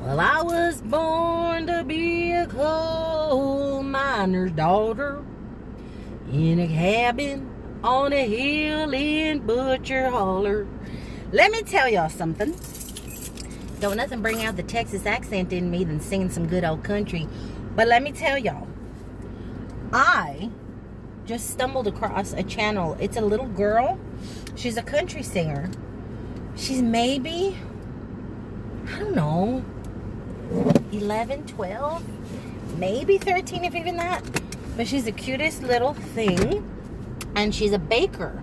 Well, I was born to be a coal miner's daughter in a cabin on a hill in Butcher Holler. Let me tell y'all something. Don't nothing bring out the Texas accent in me than singing some good old country. But let me tell y'all, I just stumbled across a channel. It's a little girl. She's a country singer. She's maybe, I don't know, 11, 12, maybe 13 if even that. But she's the cutest little thing. And she's a baker.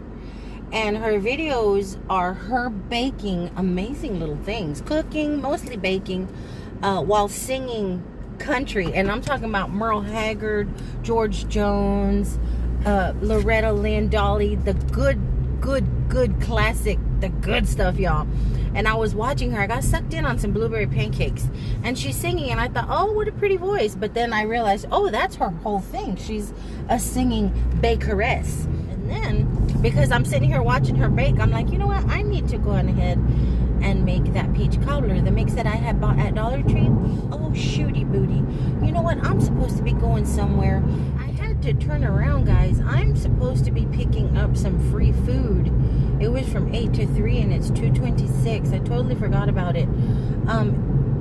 And her videos are her baking amazing little things. Cooking, mostly baking, while singing country. And I'm talking about Merle Haggard, George Jones, Loretta Lynn, Dolly, the good classic, the good stuff, y'all. And I was watching her. I got sucked in on some blueberry pancakes. And she's singing, and I thought, oh, what a pretty voice. But then I realized, oh, that's her whole thing. She's a singing bakeress. And then, because I'm sitting here watching her bake, I'm like, you know what? I need to go on ahead and make that peach cobbler, the mix that I had bought at Dollar Tree. Oh, shooty booty. You know what? I'm supposed to be going somewhere. I had to turn around, guys. I'm supposed to be picking up some free food. It was from 8 to 3 and it's 2:26. I totally forgot about it.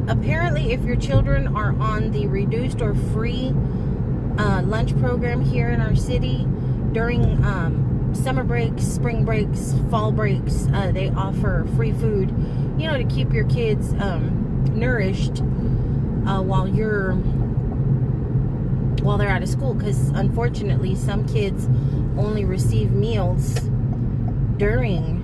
Apparently, if your children are on the reduced or free lunch program here in our city during summer breaks, spring breaks, fall breaks, they offer free food, you know, to keep your kids nourished while they're out of school, because unfortunately some kids only receive meals during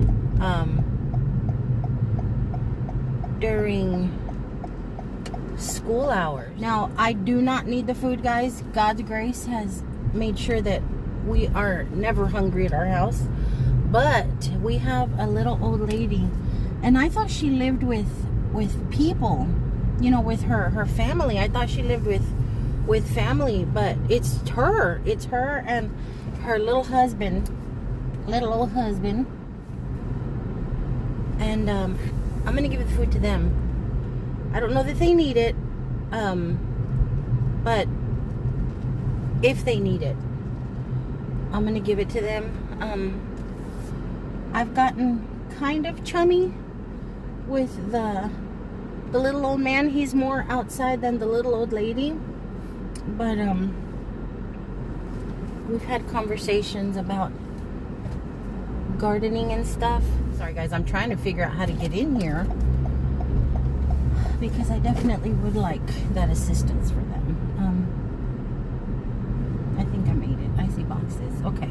school hours. Now, I do not need the food, guys. God's grace has made sure that we are never hungry at our house. But we have a little old lady, and I thought she lived with people, you know, with her family. I thought she lived with family, but it's her and her little old husband. And I'm gonna give the food to them. I don't know that they need it, but if they need it, I'm gonna give it to them. I've gotten kind of chummy with the little old man. He's more outside than the little old lady, but we've had conversations about gardening and stuff. Sorry guys, I'm trying to figure out how to get in here because I definitely would like that assistance for them. I think I made it. I see boxes. Okay.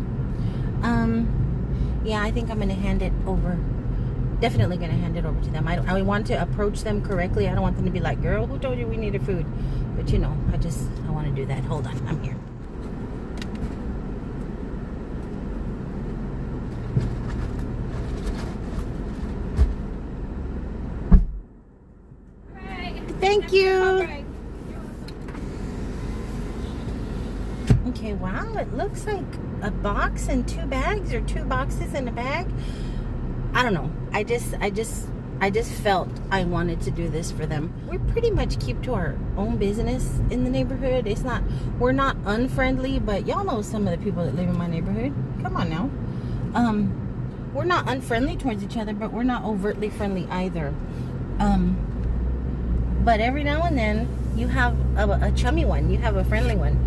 Yeah, I think I'm gonna hand it over. Definitely gonna hand it over to them. I want to approach them correctly. I don't want them to be like, girl, who told you we needed food? But you know, I want to do that. Hold on, I'm here. Thank you. Okay, wow, it looks like a box and 2 bags, or 2 boxes and a bag. I don't know. I just felt I wanted to do this for them. We pretty much keep to our own business in the neighborhood. We're not unfriendly, but y'all know some of the people that live in my neighborhood. Come on now. We're not unfriendly towards each other, but we're not overtly friendly either. But every now and then you have a chummy one, you have a friendly one,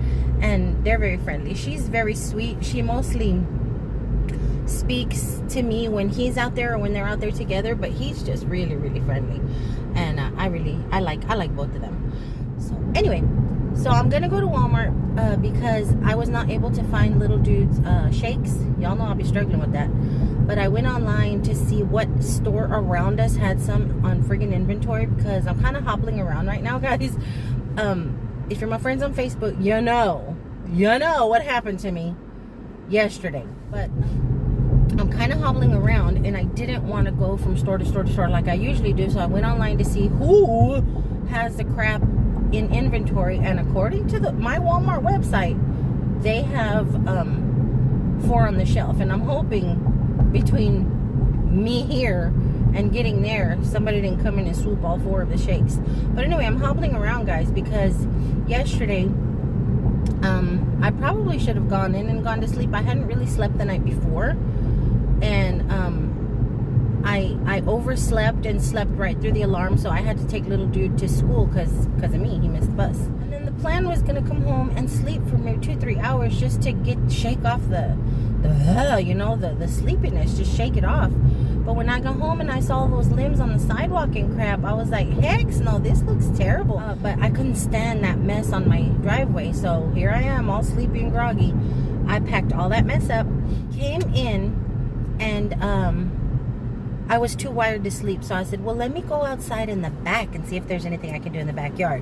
and they're very friendly. She's very sweet. She mostly speaks to me when he's out there or when they're out there together, but he's just really, really friendly, and I like both of them. So anyway, so I'm gonna go to Walmart because I was not able to find little dude's shakes. Y'all know I'll be struggling with that. But I went online to see what store around us had some on friggin' inventory, because I'm kind of hobbling around right now, guys. If you're my friends on Facebook, you know what happened to me yesterday. But I'm kind of hobbling around, and I didn't want to go from store to store to store like I usually do. So I went online to see who has the crap in inventory, and according to my Walmart website, they have 4 on the shelf, and I'm hoping between me here And getting there, somebody didn't come in and swoop all 4 of the shakes. But anyway, I'm hobbling around, guys, because yesterday, I probably should have gone in and gone to sleep. I hadn't really slept the night before. And I overslept and slept right through the alarm, so I had to take little dude to school because of me. He missed the bus. And then the plan was going to come home and sleep for maybe 2-3 hours just to shake off the sleepiness, just shake it off. But when I got home and I saw those limbs on the sidewalk and crap, I was like, heck no, this looks terrible. But I couldn't stand that mess on my driveway, so here I am, all sleepy and groggy. I packed all that mess up, came in, and I was too wired to sleep, so I said, well, let me go outside in the back and see if there's anything I can do in the backyard.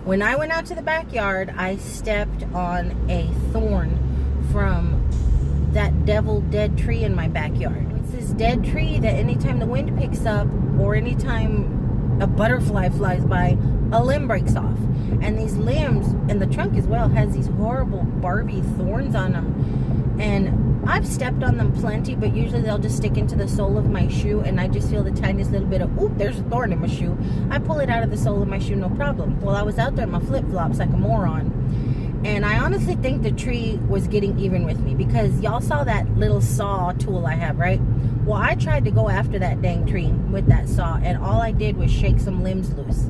When I went out to the backyard, I stepped on a thorn from that devil dead tree in my backyard. It's this dead tree that anytime the wind picks up or anytime a butterfly flies by, a limb breaks off. And these limbs, and the trunk as well, has these horrible Barbie thorns on them. And I've stepped on them plenty, but usually they'll just stick into the sole of my shoe, and I just feel the tiniest little bit of, oop, there's a thorn in my shoe. I pull it out of the sole of my shoe, no problem. Well, I was out there in my flip-flops like a moron. And I honestly think the tree was getting even with me, because y'all saw that little saw tool I have, right? Well, I tried to go after that dang tree with that saw, and all I did was shake some limbs loose.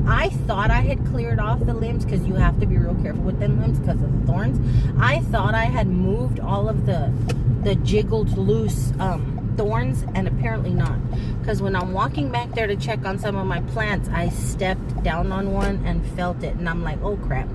I thought I had cleared off the limbs, because you have to be real careful with them limbs because of the thorns. I thought I had moved all of the jiggled loose thorns, and apparently not. Because when I'm walking back there to check on some of my plants, I stepped down on one and felt it, and I'm like, oh crap,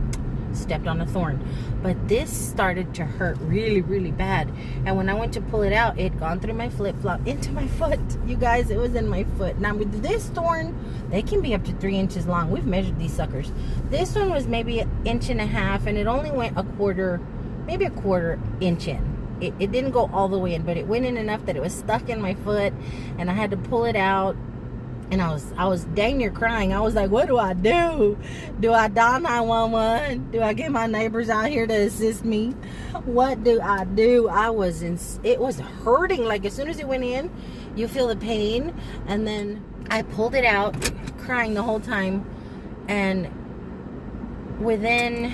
stepped on a thorn. But this started to hurt really, really bad, and when I went to pull it out, it had gone through my flip-flop into my foot. You guys, it was in my foot. Now with this thorn, they can be up to 3 inches long. We've measured these suckers. This one was maybe 1.5 inches, and it only went maybe a quarter inch in. It didn't go all the way in, but it went in enough that it was stuck in my foot, and I had to pull it out. And I was dang near crying. I was like, what do I do? Do I dial 911? Do I get my neighbors out here to assist me? What do I do? It was hurting. Like, as soon as it went in, you feel the pain. And then I pulled it out, crying the whole time. And within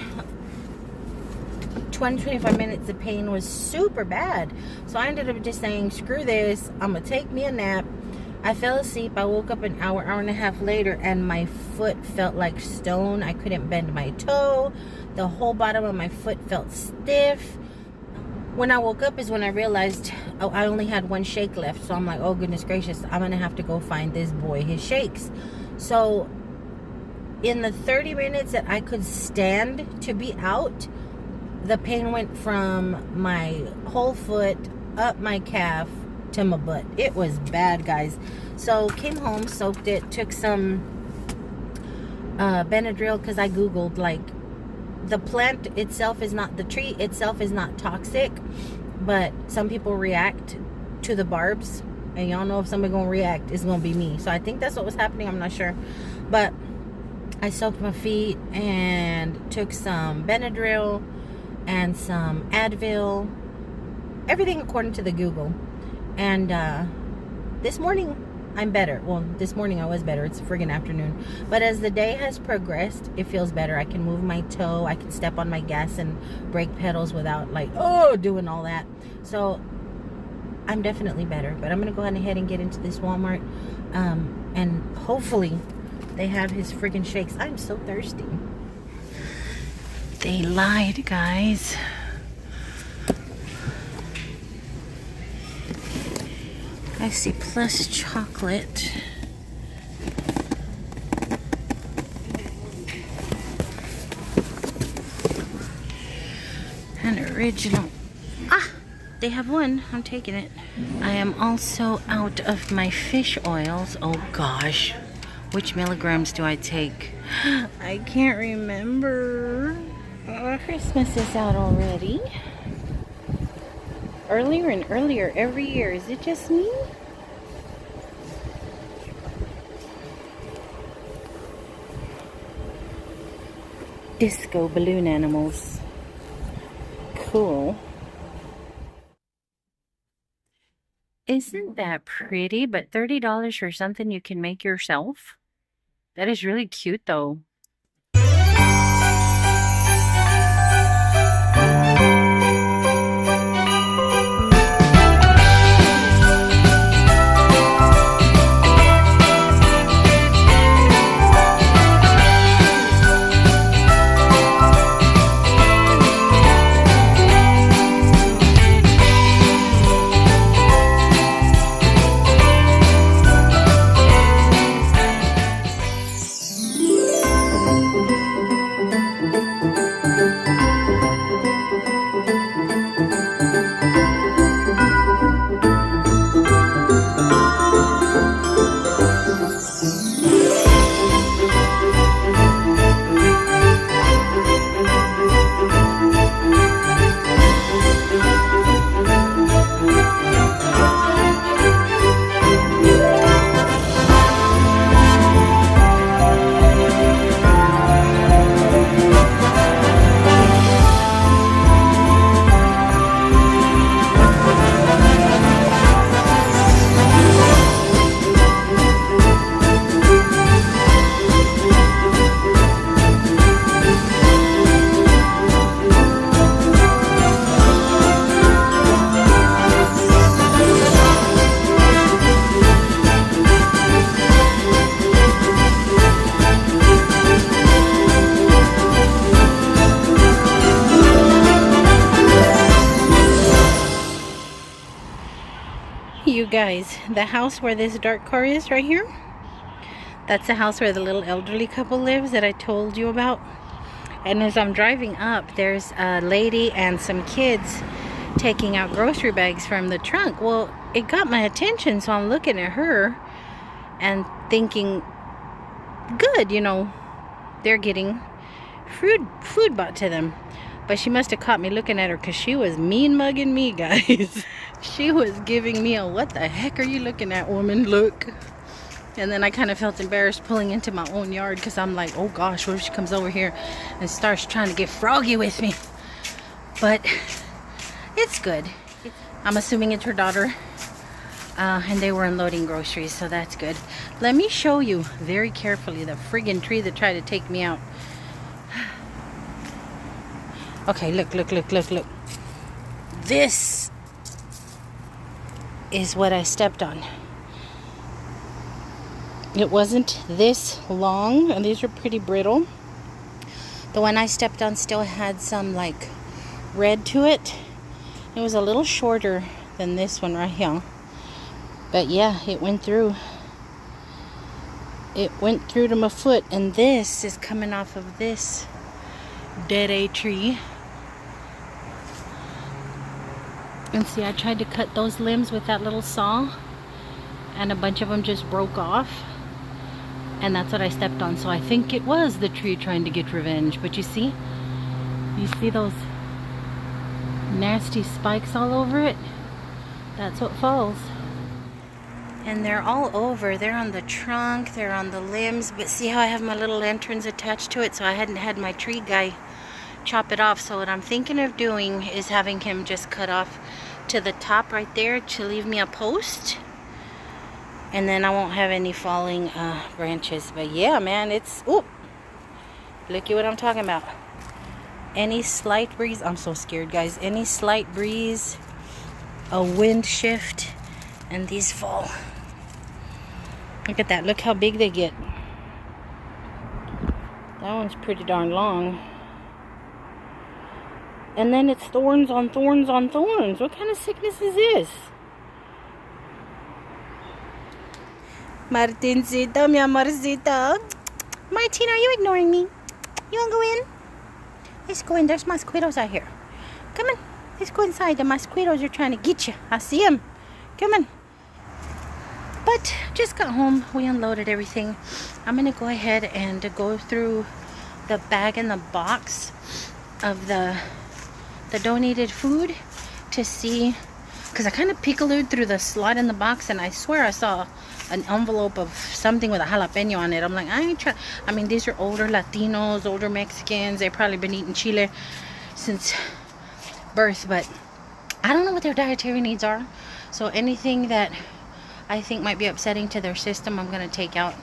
20-25 minutes, the pain was super bad. So I ended up just saying, screw this. I'm going to take me a nap. I fell asleep. I woke up an hour and a half later, and my foot felt like stone. I couldn't bend my toe. The whole bottom of my foot felt stiff. When I woke up is when I realized I only had 1 shake left. So I'm like, oh goodness gracious, I'm going to have to go find this boy his shakes. So in the 30 minutes that I could stand to be out, the pain went from my whole foot up my calf to my butt. It was bad, guys. So came home, soaked it, took some Benadryl, because I googled, like, the plant itself is not, the tree itself is not toxic, but some people react to the barbs, and y'all know if somebody gonna react, it's gonna be me. So I think that's what was happening. I'm not sure, but I soaked my feet and took some Benadryl and some Advil, everything according to the Google. And this morning I'm better. Well, this morning I was better. It's a friggin' afternoon. But as the day has progressed, it feels better. I can move my toe. I can step on my gas and brake pedals without, like, oh, doing all that. So I'm definitely better. But I'm going to go ahead and get into this Walmart. And hopefully they have his friggin' shakes. I'm so thirsty. They lied, guys. I see plus chocolate. And original. Ah, they have one. I'm taking it. I am also out of my fish oils. Oh gosh. Which milligrams do I take? I can't remember. Christmas is out already. Earlier and earlier every year. Is it just me? Disco balloon animals. Cool. Isn't that pretty? But $30 for something you can make yourself? That is really cute though. You guys, the house where this dark car is right here, that's the house where the little elderly couple lives that I told you about. And as I'm driving up, there's a lady and some kids taking out grocery bags from the trunk. Well, it got my attention, so I'm looking at her and thinking, good, you know, they're getting food brought to them. But she must have caught me looking at her, because she was mean mugging me, guys. She was giving me a, what the heck are you looking at, woman? Look. And then I kind of felt embarrassed pulling into my own yard, because I'm like, oh gosh, what if she comes over here and starts trying to get froggy with me? But it's good. I'm assuming it's her daughter. And they were unloading groceries, so that's good. Let me show you very carefully the friggin' tree that tried to take me out. Okay, look. This is what I stepped on. It wasn't this long, and these are pretty brittle. The one I stepped on still had some like red to it. It was a little shorter than this one right here. But yeah, it went through. It went through to my foot, and this is coming off of this dead A tree. And see, I tried to cut those limbs with that little saw, and a bunch of them just broke off, and that's what I stepped on. So I think it was the tree trying to get revenge. But you see those nasty spikes all over it? That's what falls. And they're all over. They're on the trunk, they're on the limbs, but see how I have my little lanterns attached to it? So I hadn't had my tree guy chop it off. So what I'm thinking of doing is having him just cut off to the top right there to leave me a post, and then I won't have any falling branches. But yeah, man, it's, ooh, look at what I'm talking about. Any slight breeze, I'm so scared, guys. Any slight breeze, a wind shift, and these fall. Look at that. Look how big they get. That one's pretty darn long. And then it's thorns on thorns on thorns. What kind of sickness is this? Martincito, mi amorcito. Martin, are you ignoring me? You want to go in? Let's go in. There's mosquitoes out here. Come on. Let's go inside. The mosquitoes are trying to get you. I see them. Come on. But just got home. We unloaded everything. I'm going to go ahead and go through the bag and the box of the donated food to see, because I kind of peeked through the slot in the box, and I swear I saw an envelope of something with a jalapeno on it. I'm like, I ain't trying. I mean, these are older Latinos, older Mexicans. They've probably been eating chile since birth, but I don't know what their dietary needs are. So anything that I think might be upsetting to their system, I'm going to take out.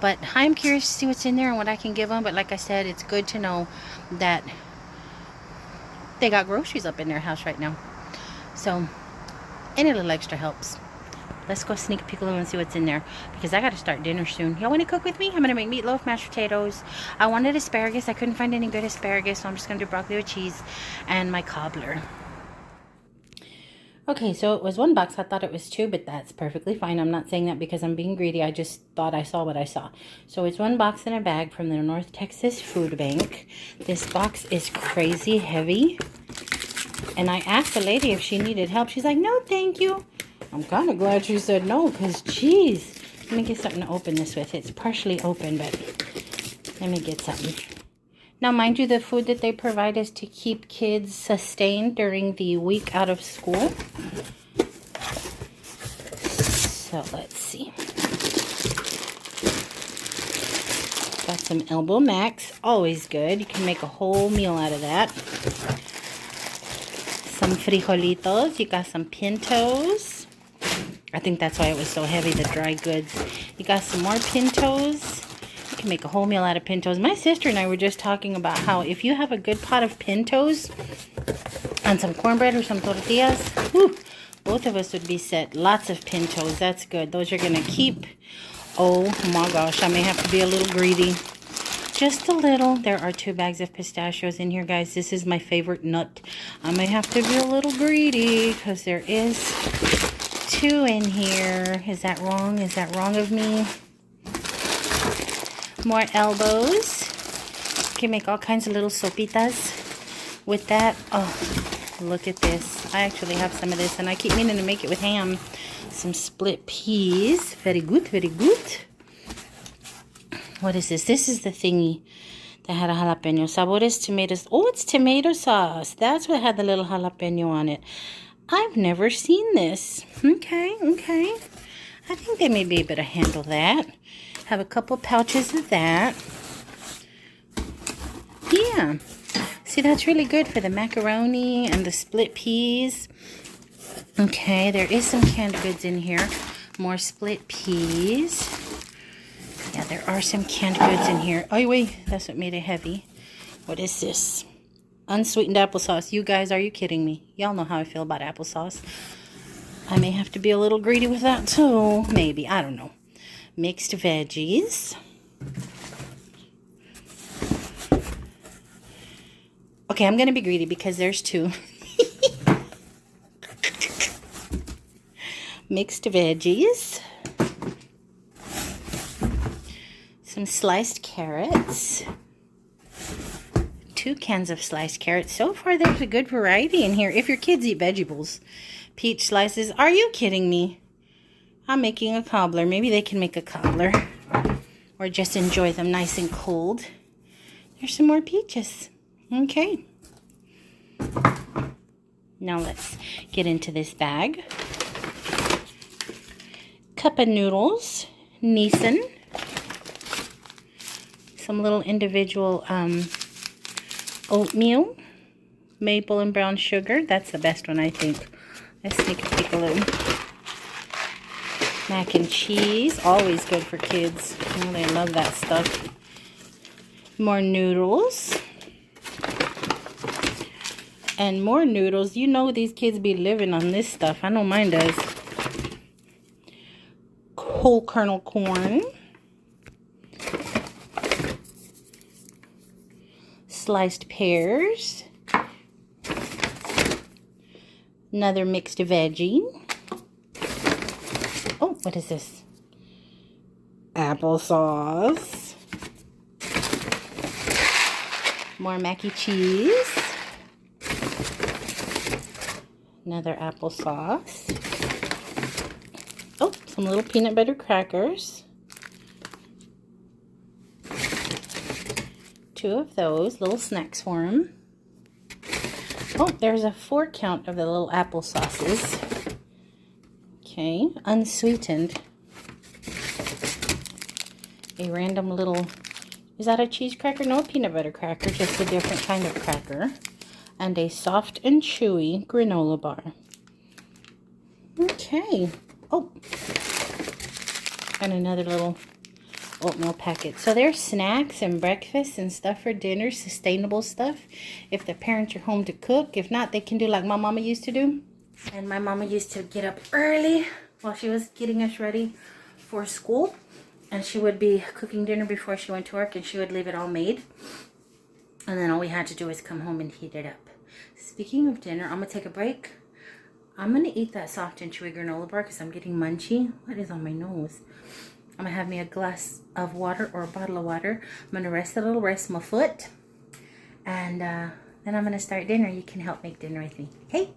But I'm curious to see what's in there and what I can give them. But like I said, it's good to know that they got groceries up in their house right now. So any little extra helps. Let's go sneak peek a little and see what's in there, because I got to start dinner soon. Y'all want to cook with me? I'm going to make meatloaf, mashed potatoes. I wanted asparagus. I couldn't find any good asparagus, so I'm just going to do broccoli with cheese and my cobbler. Okay, so it was one box. I thought it was two, but that's perfectly fine. I'm not saying that because I'm being greedy. I just thought I saw what I saw. So it's one box in a bag from the North Texas Food Bank. This box is crazy heavy. And I asked the lady if she needed help. She's like, no, thank you. I'm kind of glad she said no, because, geez. Let me get something to open this with. It's partially open, but let me get something. Now, mind you, the food that they provide is to keep kids sustained during the week out of school. So, let's see. Got some elbow macs. Always good. You can make a whole meal out of that. Some frijolitos. You got some pintos. I think that's why it was so heavy, the dry goods. You got some more pintos. You can make a whole meal out of pintos. My sister and I were just talking about how if you have a good pot of pintos and some cornbread or some tortillas, whew, both of us would be set. Lots of pintos. That's good. Those are going to keep. Oh my gosh, I may have to be a little greedy. Just a little. There are 2 bags of pistachios in here, guys. This is my favorite nut. I may have to be a little greedy because there is 2 in here. Is that wrong? Is that wrong of me? More elbows. You can make all kinds of little sopitas with that. Oh, look at this. I actually have some of this, and I keep meaning to make it with ham. Some split peas. Very good, very good. What is this? This is the thingy that had a jalapeno. Sabores tomatoes. Oh, it's tomato sauce. That's what had the little jalapeno on it. I've never seen this. Okay, okay. I think they may be able to handle that. Have a couple pouches of that. Yeah. See, that's really good for the macaroni and the split peas. Okay, there is some canned goods in here. More split peas. Yeah, there are some canned goods in here. Oh, wait, that's what made it heavy. What is this? Unsweetened applesauce. You guys, are you kidding me? Y'all know how I feel about applesauce. I may have to be a little greedy with that too. Maybe. I don't know. Mixed veggies. Okay, I'm going to be greedy because there's 2. Mixed veggies. Some sliced carrots. 2 cans of sliced carrots. So far, there's a good variety in here. If your kids eat vegetables. Peach slices. Are you kidding me? I'm making a cobbler. Maybe they can make a cobbler. Or just enjoy them nice and cold. There's some more peaches. Okay. Now let's get into this bag. Cup of noodles. Nissan. Some little individual oatmeal, maple and brown sugar. That's the best one, I think. Let's sneak a peek a little. Mac and cheese, always good for kids. Oh, they love that stuff. More noodles. And more noodles. You know these kids be living on this stuff. I know mine does. Whole kernel corn. Sliced pears. Another mixed veggie. Oh, what is this? Applesauce. More mac and cheese. Another applesauce. Oh, some little peanut butter crackers. 2 of those little snacks for him. Oh, there's a 4 count of the little apple sauces. Okay, unsweetened. A random little, is that a cheese cracker? No, a peanut butter cracker, just a different kind of cracker. and a soft and chewy granola bar. Okay. Oh, and another little oatmeal packet. So there's snacks and breakfast and stuff for dinner, sustainable stuff. If the parents are home to cook. If not, they can do like my mama used to do. And my mama used to get up early while she was getting us ready for school. And she would be cooking dinner before she went to work, and she would leave it all made. And then all we had to do was come home and heat it up. Speaking of dinner, I'm going to take a break. I'm going to eat that soft and chewy granola bar because I'm getting munchy. What is on my nose? I'm going to have me a glass of water or a bottle of water. I'm going to rest a little, rest my foot. And then I'm going to start dinner. You can help make dinner with me. Okay?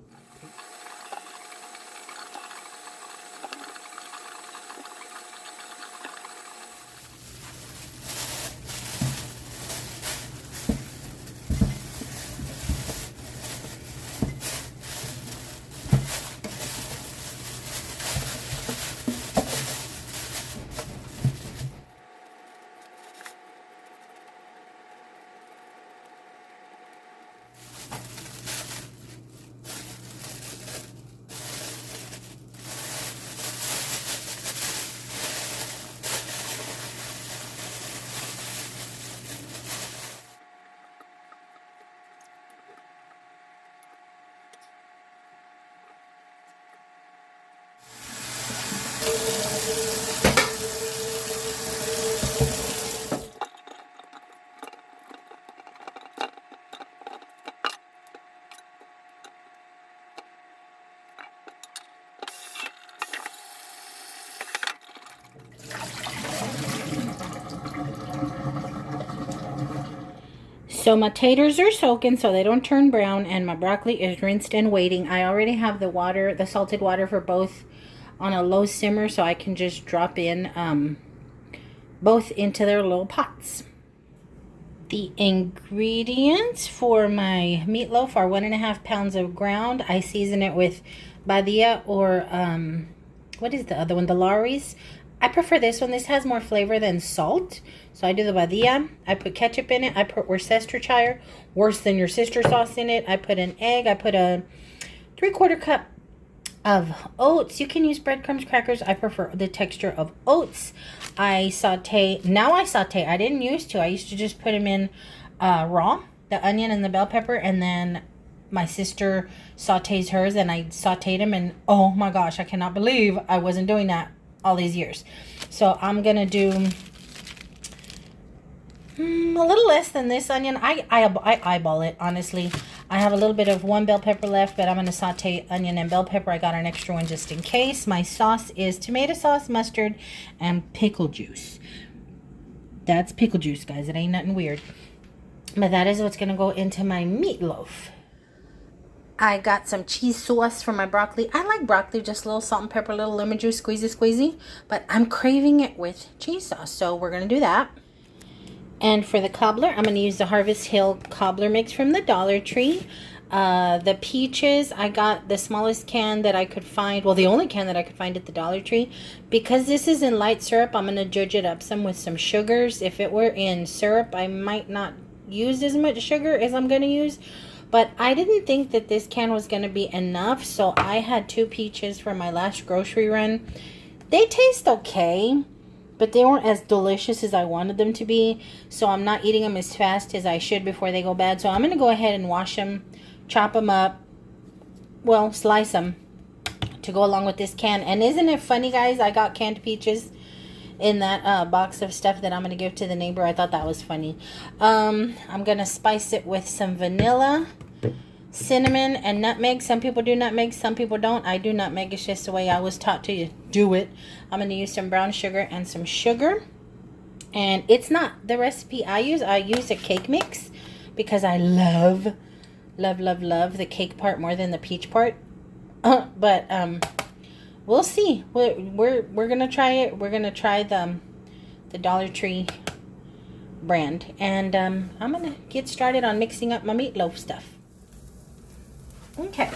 So my taters are soaking so they don't turn brown, and my broccoli is rinsed and waiting. I already have the water, the salted water for both on a low simmer, so I can just drop in both into their little pots. The ingredients for my meatloaf are 1.5 pounds of ground. I season it with Badia or what is the other one? The Lawry's. I prefer this one. This has more flavor than salt. So I do the Badia. I put ketchup in it. I put Worcestershire, worse than your sister sauce in it. I put an egg. I put a 3/4 cup of oats. You can use breadcrumbs, crackers. I prefer the texture of oats. I saute. Now I saute. I didn't used to. I used to just put them in raw, the onion and the bell pepper, and then my sister sautés hers, and I sauteed them, and oh my gosh, I cannot believe I wasn't doing that all these years. So I'm gonna do a little less than this onion. I eyeball it, honestly. I have a little bit of one bell pepper left, but I'm going to saute onion and bell pepper. I got an extra one just in case. My sauce is tomato sauce, mustard, and pickle juice. That's pickle juice, guys. It ain't nothing weird. But that is what's going to go into my meatloaf. I got some cheese sauce for my broccoli. I like broccoli, just a little salt and pepper, a little lemon juice, squeezy. But I'm craving it with cheese sauce, so we're going to do that. And for the cobbler, I'm going to use the Harvest Hill cobbler mix from the Dollar Tree. The peaches, I got the smallest can that I could find. Well, the only can that I could find at the Dollar Tree. Because this is in light syrup, I'm going to judge it up some with some sugars. If it were in syrup, I might not use as much sugar as I'm going to use. But I didn't think that this can was going to be enough. So I had 2 peaches for my last grocery run. They taste okay, but they weren't as delicious as I wanted them to be. So I'm not eating them as fast as I should before they go bad. So I'm going to go ahead and wash them, chop them up, well, slice them to go along with this can. And isn't it funny, guys? I got canned peaches in that box of stuff that I'm going to give to the neighbor. I thought that was funny. I'm going to spice it with some vanilla, cinnamon, and nutmeg. Some people do nutmeg, some people don't. I do nutmeg. It's just the way I was taught to do it. I'm going to use some brown sugar and some sugar. And it's not the recipe I use. I use a cake mix because I love the cake part more than the peach part. But we'll see. We're gonna try it. We're gonna try the Dollar Tree brand, and I'm gonna get started on mixing up my meatloaf stuff. Okay.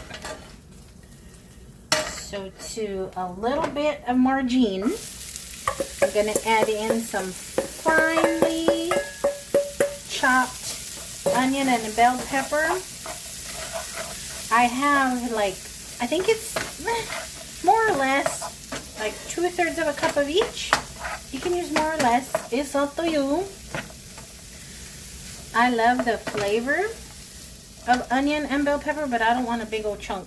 So to a little bit of margarine, I'm gonna add in some finely chopped onion and bell pepper. I have like, I think it's more or less like 2/3 of a cup of each. You can use more or less. It's up to you. I love the flavor of onion and bell pepper, but I don't want a big old chunk.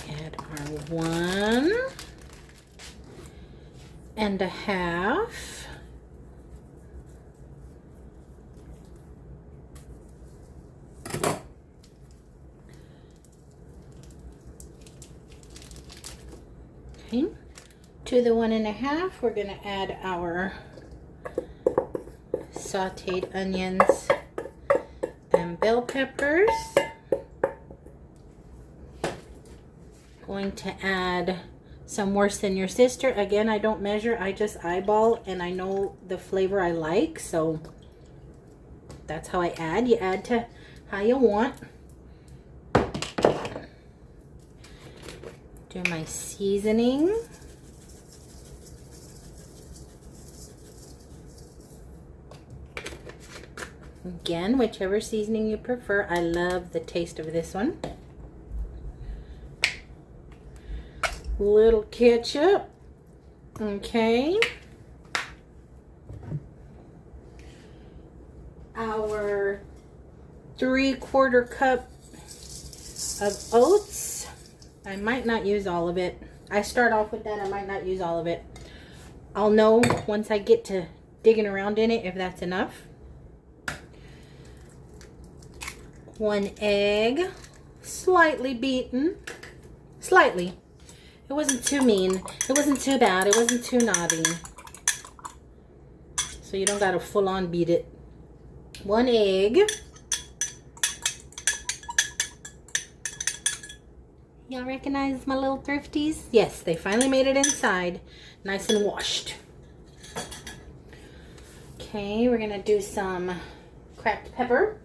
Add our 1.5. Okay. To the 1.5, we're going to add our sauteed onions and bell peppers. Going to add some Worse Than Your Sister. Again, I don't measure, I just eyeball, and I know the flavor I like, so that's how I add. You add to how you want. Do my seasoning. Again, whichever seasoning you prefer. I love the taste of this one. Little ketchup. Okay. Our 3/4 cup of oats. I might not use all of it. I start off with that. I might not use all of it. I'll know once I get to digging around in it if that's enough. 1 egg, slightly beaten. Slightly. It wasn't too mean. It wasn't too bad. It wasn't too naughty. So you don't gotta full on beat it. 1 egg. Y'all recognize my little thrifties? Yes, they finally made it inside. Nice and washed. Okay, we're gonna do some cracked pepper.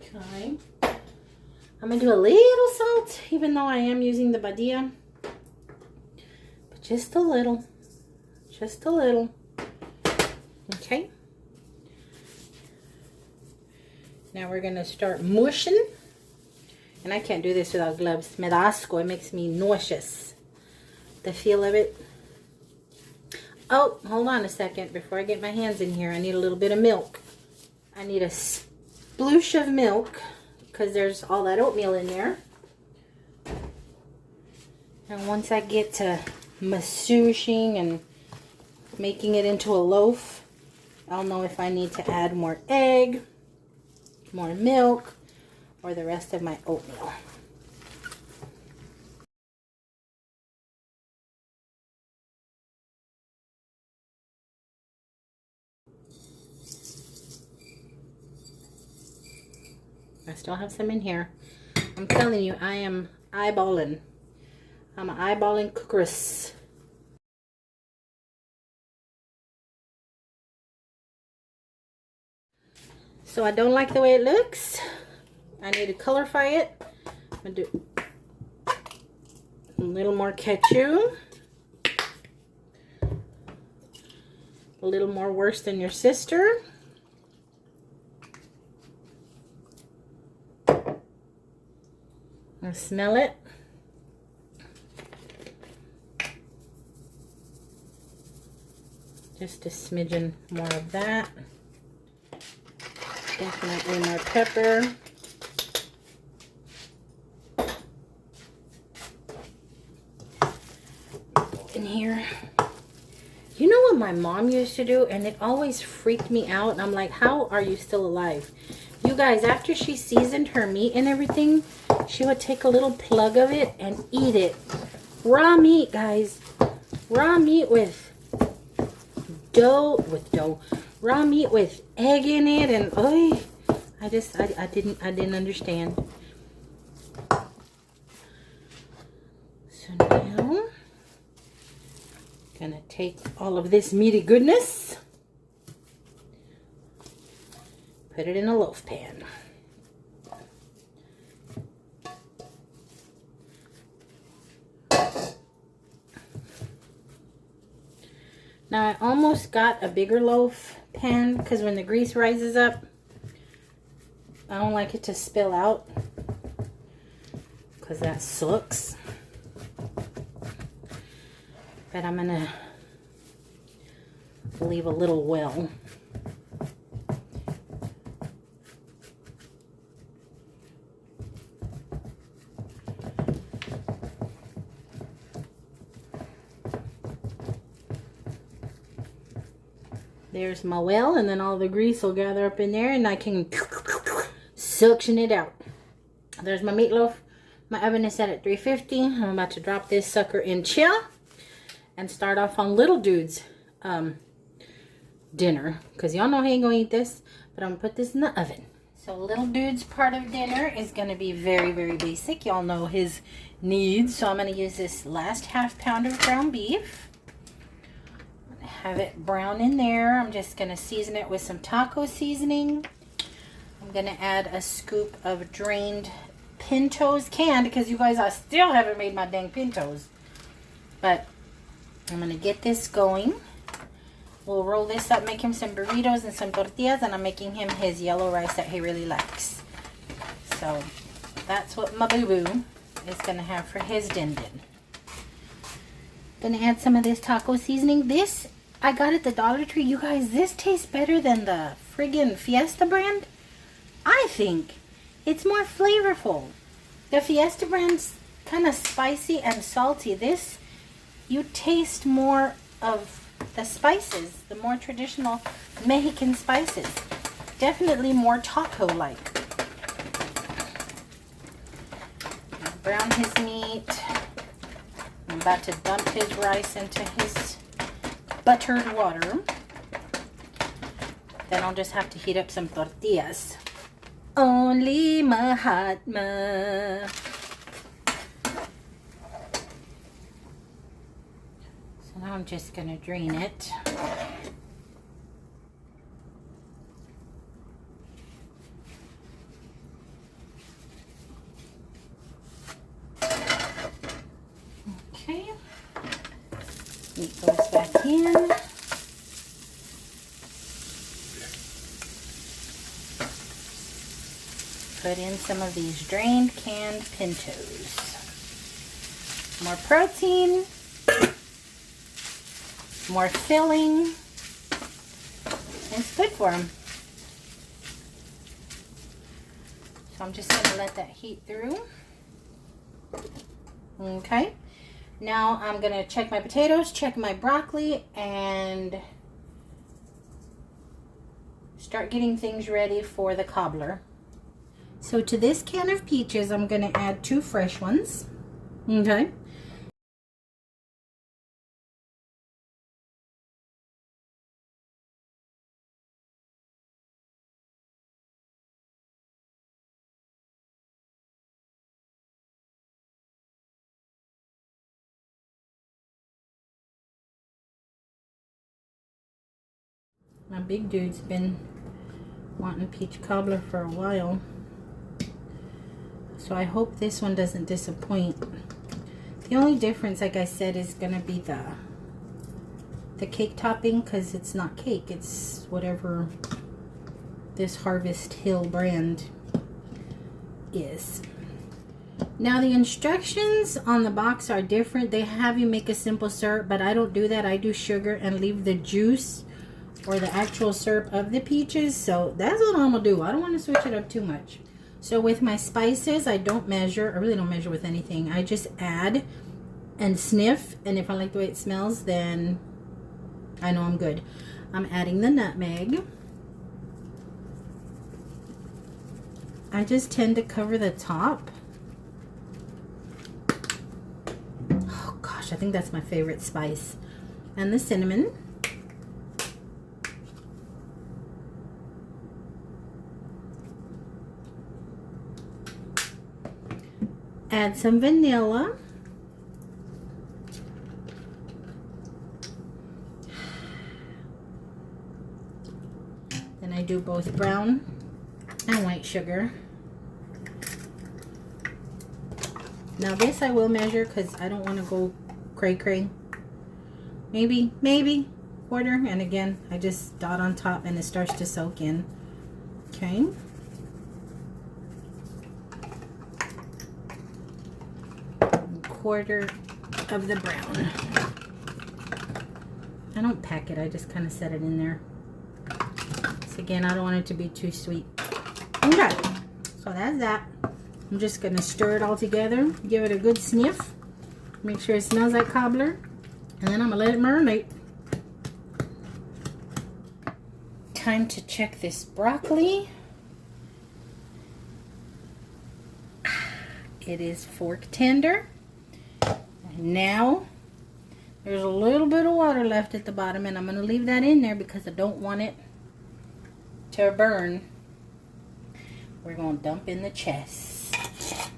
Okay. I'm gonna do a little salt, even though I am using the badilla. But just a little. Just a little. Okay. Now we're gonna start mushing. And I can't do this without gloves. Me da asco. It makes me nauseous. The feel of it. Oh, hold on a second. Before I get my hands in here, I need a little bit of milk. I need a sploosh of milk because there's all that oatmeal in there. And once I get to massaging and making it into a loaf, I'll know if I need to add more egg, more milk, or the rest of my oatmeal. I still have some in here. I'm telling you, I am eyeballing. I'm an eyeballing cookeress. So I don't like the way it looks. I need to colorify it. I'm gonna do a little more ketchup. A little more Worse Than Your Sister. I smell it. Just a smidgen more of that. Definitely more pepper. In here. You know what my mom used to do, and it always freaked me out, and I'm like, how are you still alive? You guys, after she seasoned her meat and everything, she would take a little plug of it and eat it. Raw meat, guys. Raw meat with dough. Raw meat with egg in it, and oh, I didn't understand. So now, gonna take all of this meaty goodness, put it in a loaf pan. Now I almost got a bigger loaf pan because when the grease rises up, I don't like it to spill out because that sucks. But I'm gonna leave a little well. There's my well, and then all the grease will gather up in there and I can suction it out. There's my meatloaf. My oven is set at 350. I'm about to drop this sucker in chill and start off on little dude's dinner, because y'all know he ain't gonna eat this, but I'm gonna put this in the oven. So little dude's part of dinner is gonna be very, very basic. Y'all know his needs. So I'm gonna use this last ½ pound of ground beef. Have it brown in there. I'm just gonna season it with some taco seasoning. I'm gonna add a scoop of drained pintos, canned, because you guys, I still haven't made my dang pintos. But I'm gonna get this going. We'll roll this up, make him some burritos and some tortillas, and I'm making him his yellow rice that he really likes. So that's what my boo-boo is gonna have for his din-din. Gonna add some of this taco seasoning. This I got at the Dollar Tree. You guys, this tastes better than the friggin' Fiesta brand. I think it's more flavorful. The Fiesta brand's kind of spicy and salty. This, you taste more of the spices, the more traditional Mexican spices. Definitely more taco-like. Brown his meat. I'm about to dump his rice into his buttered water. Then I'll just have to heat up some tortillas. Only Mahatma. So now I'm just gonna drain it. Okay. Meat goes back in. Put in some of these drained canned pintos. More protein, more filling. It's good for them. So I'm just going to let that heat through. Okay. Now I'm going to check my potatoes, check my broccoli, and start getting things ready for the cobbler. So to this can of peaches, I'm going to add 2 fresh ones. Okay. My big dude's been wanting peach cobbler for a while. So I hope this one doesn't disappoint. The only difference, like I said, is gonna be the cake topping, because it's not cake, it's whatever this Harvest Hill brand is. Now the instructions on the box are different. They have you make a simple syrup, but I don't do that. I do sugar and leave the juice or the actual syrup of the peaches. So that's what I'm gonna do. I don't want to switch it up too much. So with my spices, I don't measure. I really don't measure with anything. I just add and sniff, and if I like the way it smells, then I know I'm good. I'm adding the nutmeg. I just tend to cover the top. Oh gosh, I think that's my favorite spice. And the cinnamon. Add some vanilla. Then I do both brown and white sugar. Now this I will measure because I don't want to go cray-cray. Maybe 1/4, and again I just dot on top and it starts to soak in. Okay. Quarter of the brown. I don't pack it, I just kind of set it in there. So again, I don't want it to be too sweet. Okay, so that's that. I'm just gonna stir it all together, give it a good sniff, make sure it smells like cobbler, and then I'm gonna let it marinate. Time to check this broccoli. It is fork tender. And now there's a little bit of water left at the bottom, and I'm going to leave that in there because I don't want it to burn. We're going to dump in the chest.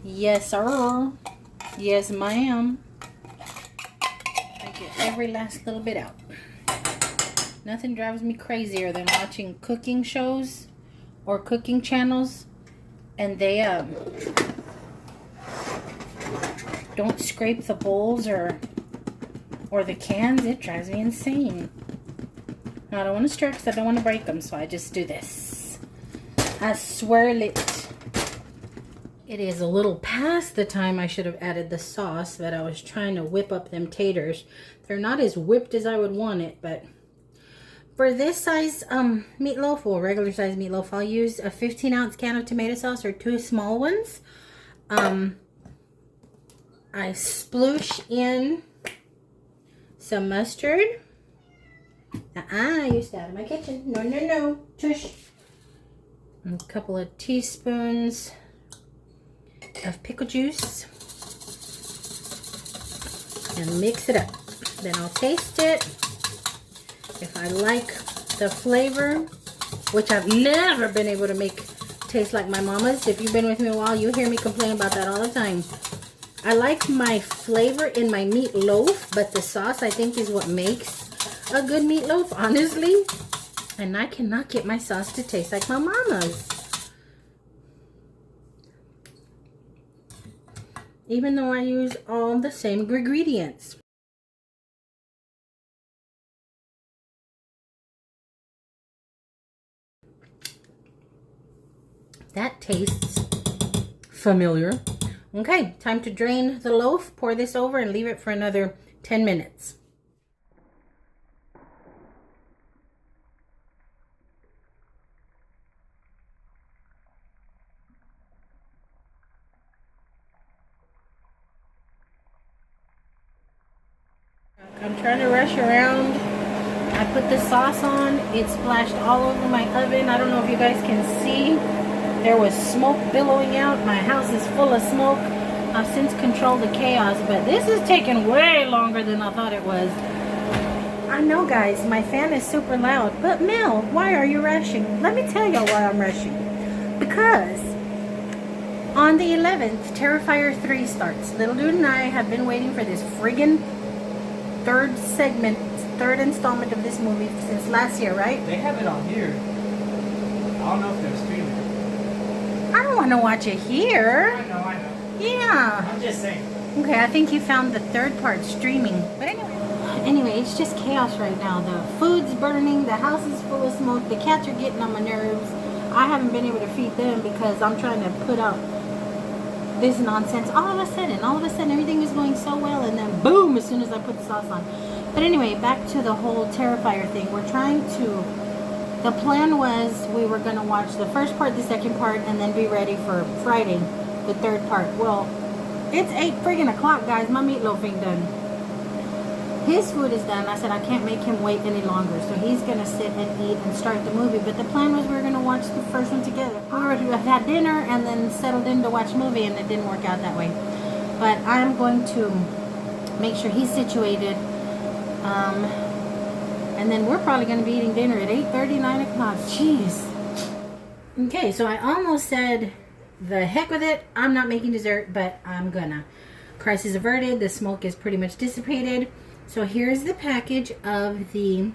Yes, sir. Yes, ma'am. I get every last little bit out. Nothing drives me crazier than watching cooking shows or cooking channels, and they don't scrape the bowls or the cans. It drives me insane. Now, I don't want to stir because I don't want to break them, so I just do this. I swirl it. It is a little past the time I should have added the sauce, that I was trying to whip up them taters. They're not as whipped as I would want it, but for this size meatloaf, or regular size meatloaf, I'll use a 15-ounce can of tomato sauce or 2 small ones. I sploosh in some mustard. You stay out of my kitchen. No, no, no. Tush. And a couple of teaspoons of pickle juice. And mix it up. Then I'll taste it. If I like the flavor, which I've never been able to make taste like my mama's. If you've been with me a while, you hear me complain about that all the time. I like my flavor in my meatloaf, but the sauce, I think, is what makes a good meatloaf, honestly. And I cannot get my sauce to taste like my mama's. Even though I use all the same ingredients. That tastes familiar. Okay, time to drain the loaf, pour this over, and leave it for another 10 minutes. I'm trying to rush around. I put the sauce on. It splashed all over my oven. I don't know if you guys can see. There was smoke billowing out. My house is full of smoke. I've since controlled the chaos, but this is taking way longer than I thought it was. I know, guys, my fan is super loud, but Mel, why are you rushing? Let me tell y'all why I'm rushing. Because on the 11th, Terrifier 3 starts. Little Dude and I have been waiting for this friggin' third installment of this movie since last year, right? They have it on here. I don't know if they're streaming. I don't want to watch it here. I know. Yeah. I'm just saying. Okay, I think you found the third part streaming. But anyway, it's just chaos right now. The food's burning, the house is full of smoke, the cats are getting on my nerves. I haven't been able to feed them because I'm trying to put out this nonsense. All of a sudden, everything is going so well, and then boom, as soon as I put the sauce on. But anyway, back to the whole Terrifier thing. We're trying to... The plan was we were going to watch the first part, the second part, and then be ready for Friday, the third part. Well, it's 8 friggin' o'clock, guys. My meatloaf ain't done. His food is done. I said I can't make him wait any longer, so he's going to sit and eat and start the movie. But the plan was we were going to watch the first one together. We were to have had dinner and then settled in to watch a movie, and it didn't work out that way. But I'm going to make sure he's situated. And then we're probably going to be eating dinner at 8:30, 9 o'clock. Jeez. Okay, so I almost said, the heck with it. I'm not making dessert, but I'm gonna. Crisis averted. The smoke is pretty much dissipated. So here's the package of the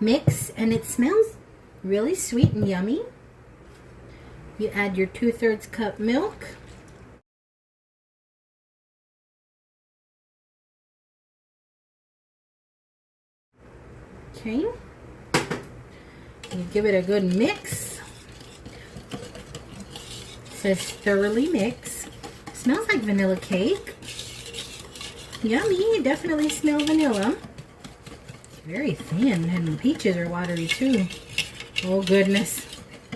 mix, and it smells really sweet and yummy. You add your 2/3 cup milk. Okay. You give it a good mix. It says thoroughly mix. Smells like vanilla cake. Yummy. Definitely smell vanilla. Very thin, and the peaches are watery too. Oh goodness.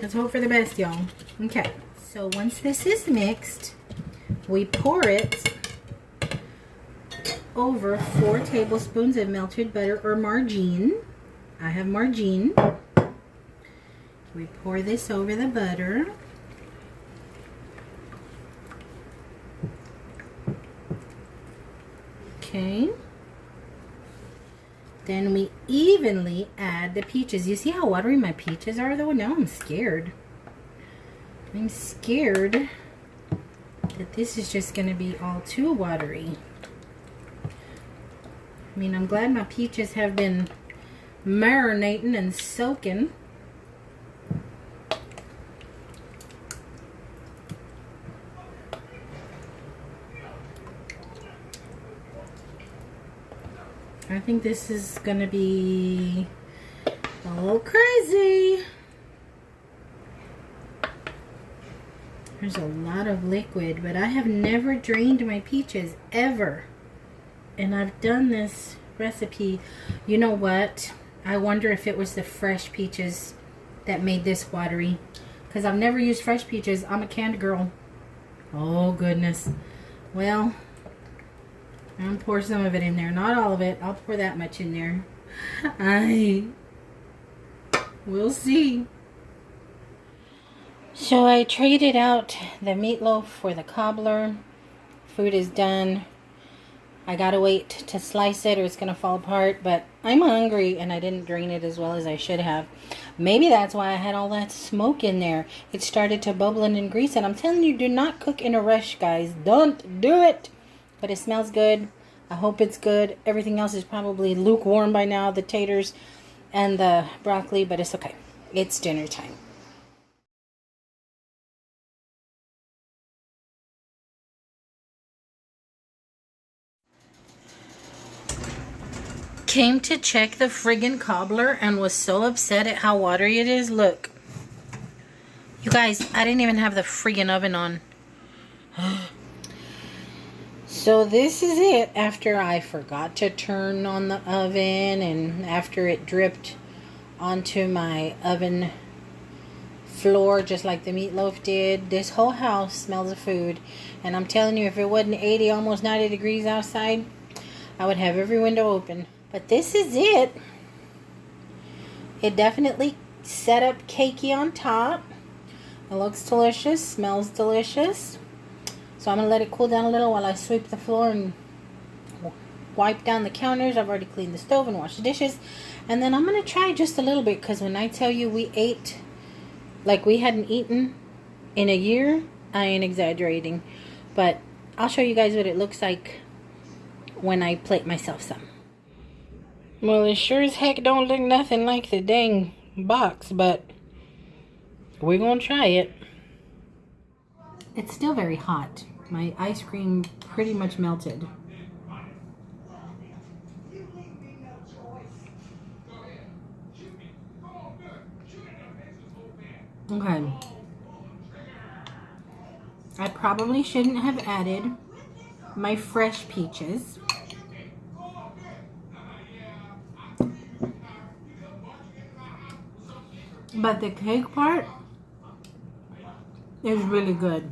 Let's hope for the best, y'all. Okay. So once this is mixed, we pour it over 4 tablespoons of melted butter or margarine. I have margarine. We pour this over the butter. Okay. Then we evenly add the peaches. You see how watery my peaches are though? Now I'm scared. I'm scared that this is just going to be all too watery. I mean, I'm glad my peaches have been marinating and soaking. I think this is gonna be a little crazy. There's a lot of liquid, but I have never drained my peaches ever. And I've done this recipe. You know what? I wonder if it was the fresh peaches that made this watery. Because I've never used fresh peaches. I'm a canned girl. Oh, goodness. Well, I'll pour some of it in there. Not all of it. I'll pour that much in there. We'll see. So I traded out the meatloaf for the cobbler. Food is done. I gotta wait to slice it or it's gonna fall apart, but I'm hungry and I didn't drain it as well as I should have. Maybe that's why I had all that smoke in there. It started to bubble and grease, and I'm telling you, do not cook in a rush, guys. Don't do it. But it smells good. I hope it's good. Everything else is probably lukewarm by now, the taters and the broccoli, but it's okay. It's dinner time. Came to check the friggin' cobbler and was so upset at how watery it is. Look. You guys, I didn't even have the friggin' oven on. So this is it after I forgot to turn on the oven and after it dripped onto my oven floor just like the meatloaf did. This whole house smells of food. And I'm telling you, if it wasn't 80, almost 90 degrees outside, I would have every window open. But this is it. It definitely set up cakey on top. It looks delicious, smells delicious. So I'm going to let it cool down a little while I sweep the floor and wipe down the counters. I've already cleaned the stove and washed the dishes. And then I'm going to try just a little bit, because when I tell you we ate like we hadn't eaten in a year, I ain't exaggerating. But I'll show you guys what it looks like when I plate myself some. Well, it sure as heck don't look nothing like the dang box, but we're going to try it. It's still very hot. My ice cream pretty much melted. Okay. I probably shouldn't have added my fresh peaches. But the cake part is really good.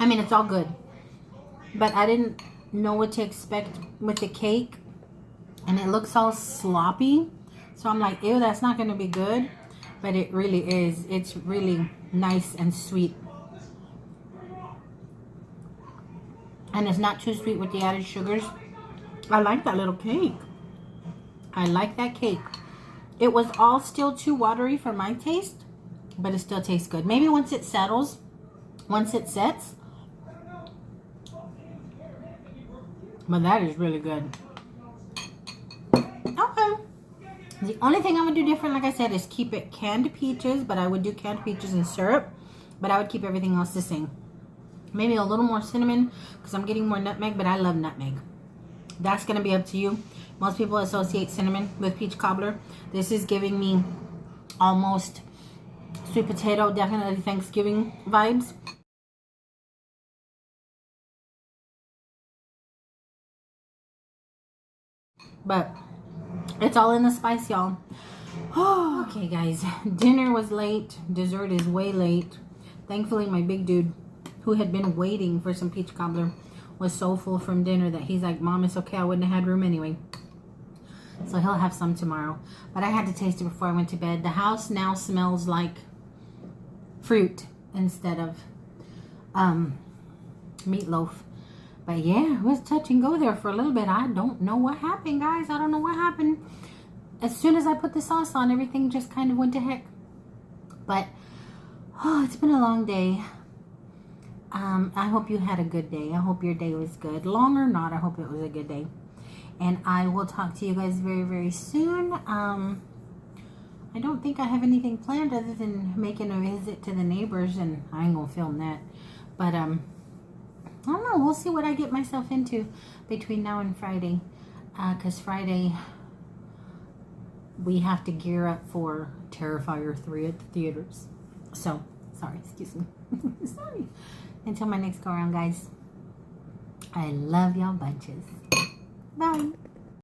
I mean, it's all good. But I didn't know what to expect with the cake. And it looks all sloppy. So I'm like, ew, that's not going to be good. But it really is. It's really nice and sweet. And it's not too sweet with the added sugars. I like that little cake. I like that cake. It was all still too watery for my taste, but it still tastes good. Maybe once it settles, once it sets. But that is really good. Okay. The only thing I would do different, like I said, is keep it canned peaches, but I would do canned peaches and syrup, but I would keep everything else the same. Maybe a little more cinnamon, because I'm getting more nutmeg, but I love nutmeg. That's going to be up to you. Most people associate cinnamon with peach cobbler. This is giving me almost sweet potato, definitely Thanksgiving vibes. But it's all in the spice, y'all. Okay, guys. Dinner was late. Dessert is way late. Thankfully, my big dude, who had been waiting for some peach cobbler, was so full from dinner that he's like, Mom, it's okay. I wouldn't have had room anyway. So he'll have some tomorrow. But I had to taste it before I went to bed. The house now smells like fruit instead of meatloaf. But yeah, it was touch and go there for a little bit. I don't know what happened, guys. I don't know what happened. As soon as I put the sauce on, everything just kind of went to heck. But, oh, it's been a long day. I hope you had a good day. I hope your day was good. Long or not, I hope it was a good day. And I will talk to you guys very, very soon. I don't think I have anything planned other than making a visit to the neighbors. And I ain't going to film that. But, I don't know. We'll see what I get myself into between now and Friday. Because Friday, we have to gear up for Terrifier 3 at the theaters. So, sorry. Excuse me. Sorry. Until my next go around, guys. I love y'all bunches. Bye.